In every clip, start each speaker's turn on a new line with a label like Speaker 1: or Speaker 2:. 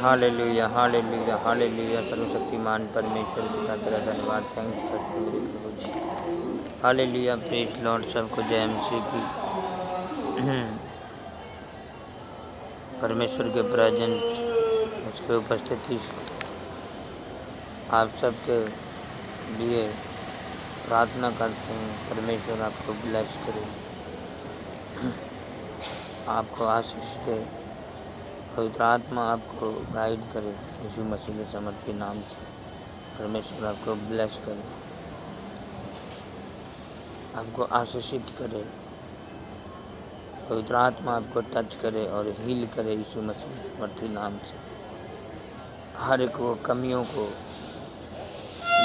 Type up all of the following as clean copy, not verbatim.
Speaker 1: Hallelujah hallelujah hallelujah. सर्वशक्तिमान परमेश्वर पिता तेरा धन्यवाद, थैंक्स करते हैं मेरे प्रभु जी। हालेलुया, प्रेज लॉर्ड, सबको जय मसीह की। परमेश्वर के प्रेजेंस, उसके उपस्थिति आप सबके लिए प्रार्थना करते हैं। परमेश्वर आपको ब्लेस करे, आपको आशीष दे, पवित्र आत्मा आपको गाइड करे। यीशु मसीह के समर्थ के नाम से परमेश्वर आपको ब्लेस करे, आपको आशीषित करे। पवित्र आत्मा आपको टच करे और हील करे यीशु मसीह के समर्थी नाम से। हर एक वो कमियों को,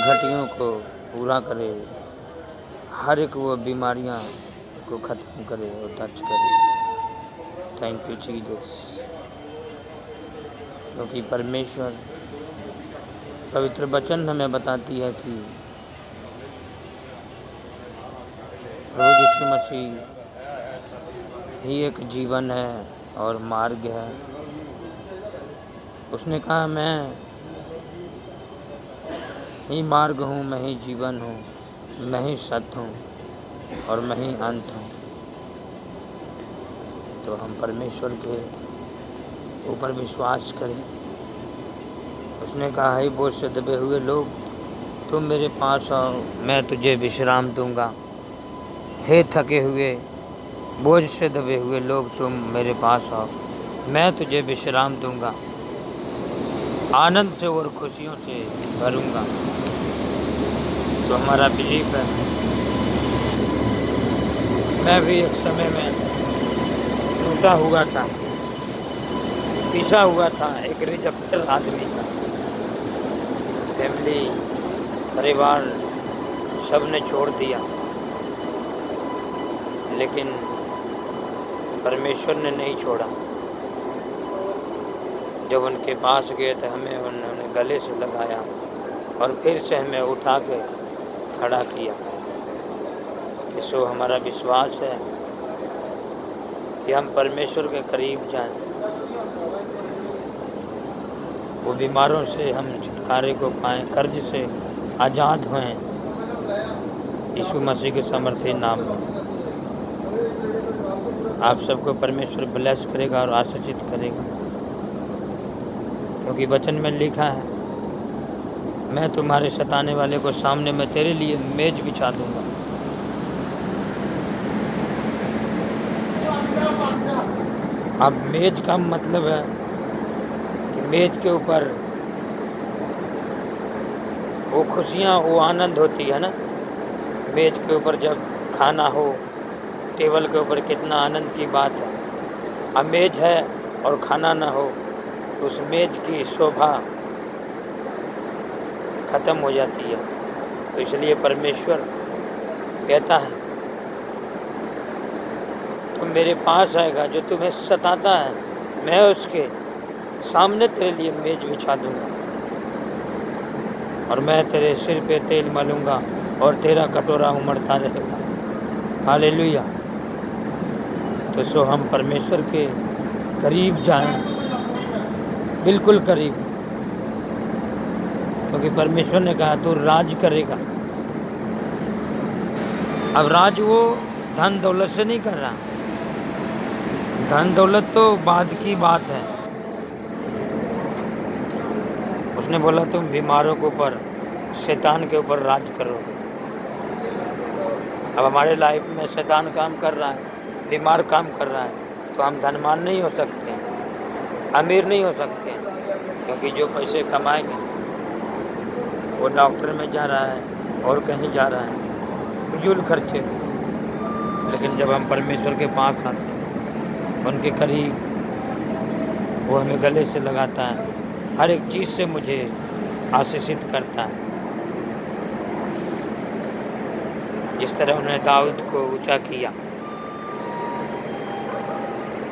Speaker 1: घटियों को पूरा करे, हर एक वो बीमारियां को ख़त्म करे और टच करे। थैंक यू जीसस, क्योंकि परमेश्वर पवित्र वचन हमें बताती है कि प्रभु यीशु मसीह ही एक जीवन है और मार्ग है। उसने कहा, मैं ही मार्ग हूँ, मैं ही जीवन हूँ, मैं ही सत्य हूँ और मैं ही अंत हूँ। तो हम परमेश्वर के ऊपर विश्वास करें। उसने कहा, हे बोझ से दबे हुए लोग, तुम मेरे पास आओ, मैं तुझे विश्राम दूंगा। हे थके हुए, बोझ से दबे हुए लोग, तुम मेरे पास आओ, मैं तुझे विश्राम दूंगा, आनंद से और खुशियों से भरूंगा। तो हमारा बिलीफ है। मैं भी एक समय में टूटा हुआ था, पिसा हुआ था, एक रिजेक्टेड आदमी था। फैमिली, परिवार सब ने छोड़ दिया, लेकिन परमेश्वर ने नहीं छोड़ा। जब उनके पास गए तो हमें उन्होंने गले से लगाया और फिर से हमें उठा के खड़ा किया। सो हमारा विश्वास है कि हम परमेश्वर के करीब जाएं, वो बीमारों से हम छुटकारे को पाएं, कर्ज से आज़ाद हों यीशु मसीह के समर्थी नाम में। आप सबको परमेश्वर ब्लेस करेगा और आशीषित करेगा, क्योंकि वचन में लिखा है, मैं तुम्हारे सताने वाले को सामने में तेरे लिए मेज बिछा दूंगा। अब मेज का मतलब है कि मेज के ऊपर वो खुशियाँ, वो आनंद होती है ना। मेज के ऊपर जब खाना हो, टेबल के ऊपर कितना आनंद की बात है। अब मेज है और खाना ना हो तो उस मेज की शोभा खत्म हो जाती है। तो इसलिए परमेश्वर कहता है, तुम मेरे पास आएगा, जो तुम्हें सताता है मैं उसके सामने तेरे लिए मेज बिछा दूंगा और मैं तेरे सिर पे तेल मलूंगा और तेरा कटोरा उमड़ता रहेगा। हालेलुया। तो सो हम परमेश्वर के करीब जाएं, बिल्कुल करीब, क्योंकि परमेश्वर ने कहा तू राज करेगा। अब राज वो धन दौलत से नहीं कर रहा, धन दौलत तो बाद की बात है। उसने बोला तुम बीमारों के ऊपर, शैतान के ऊपर राज करोगे। अब हमारे लाइफ में शैतान काम कर रहा है, बीमार काम कर रहा है, तो हम धनवान नहीं हो सकते, अमीर नहीं हो सकते, क्योंकि जो पैसे कमाएंगे वो डॉक्टर में जा रहा है और कहीं जा रहा है, फिजूल खर्चे। लेकिन जब हम परमेश्वर के पास आते हैं, उनके करीब, वो हमें गले से लगाता है, हर एक चीज़ से मुझे आशीषित करता है। जिस तरह उन्होंने दाऊद को ऊंचा किया,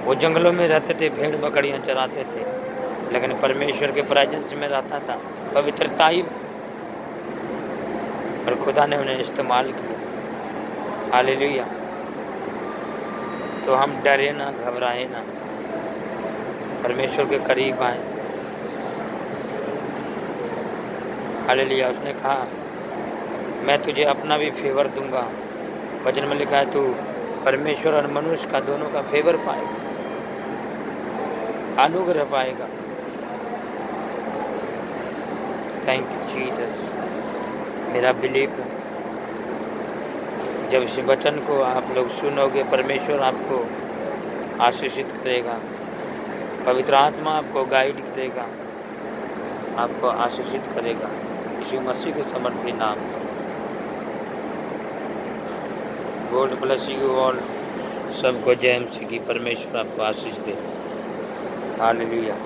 Speaker 1: वो जंगलों में रहते थे, भेड़ बकरियां चराते थे, लेकिन परमेश्वर के प्रेजेंस में रहता था, पवित्रताई, और खुदा ने उन्हें इस्तेमाल किया। हालेलुया। तो हम डरे ना, घबराए ना, परमेश्वर के करीब आए। हालेलुया। उसने कहा मैं तुझे अपना भी फेवर दूंगा। वचन में लिखा है तू परमेश्वर और मनुष्य का दोनों का फेवर पाएगा, अनुग्रह पाएगा। Thank you Jesus. मेरा बिलीव है जब इस वचन को आप लोग सुनोगे, परमेश्वर आपको आशीषित करेगा, पवित्र आत्मा आपको गाइड करेगा, आपको आशीषित करेगा यीशु मसीह के समर्थी नाम से। God bless you all. सबको जय मसीह की। परमेश्वर आपको आशीष दे। हालेलुया।